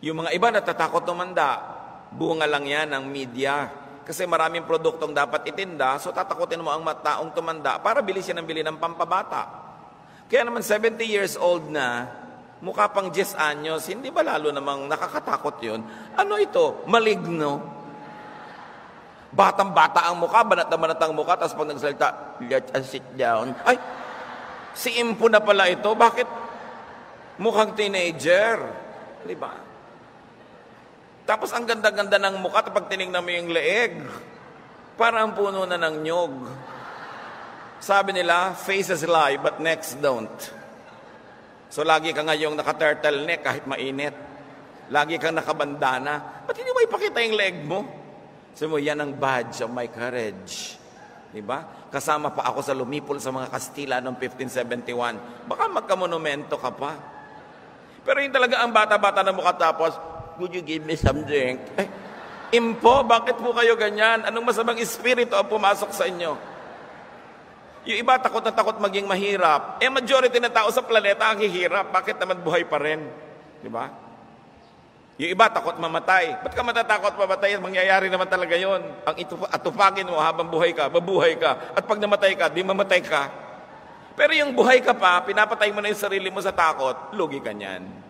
Yung mga iba natatakot tumanda, bunga lang yan ng media. Kasi maraming produktong dapat itinda, so tatakutin mo ang taong tumanda para bilisin ang bili ng pampabata. Kaya naman 70 years old na, mukha pang 10 anyos, hindi ba lalo namang nakakatakot yun? Ano ito? Maligno. Batang-bata ang mukha, banat na banat ang mukha, tapos pag nagsalita, let us sit down. Ay, si Impo na pala ito. Bakit mukhang teenager? Di ba? Tapos ang ganda-ganda ng mukha, tapos tinignan mo yung leeg, parang puno na ng nyog. Sabi nila, faces lie, but necks don't. So lagi ka ngayong naka-turtleneck kahit mainit. Lagi kang nakabandana. Ba't hindi mo ipakita yung leg mo? Sabi mo, yan ang badge of my courage. Diba? Kasama pa ako sa lumipol sa mga Kastila noong 1571. Baka magkamonumento ka pa. Pero yun talaga ang bata-bata na mukha tapos, would you give me some drink? Eh, Impo, bakit po kayo ganyan? Anong masamang espiritu ang pumasok sa inyo? Yung iba takot na takot maging mahirap. Eh, majority ng tao sa planeta ang hihirap. Bakit naman buhay pa rin? Diba? Yung iba takot mamatay. Ba't ka matatakot mamatay? Mangyayari naman talaga yon. Ang atupagin mo habang buhay ka, mabuhay ka. At pag namatay ka, di mamatay ka. Pero yung buhay ka pa, pinapatay mo na yung sarili mo sa takot, lugi ka niyan.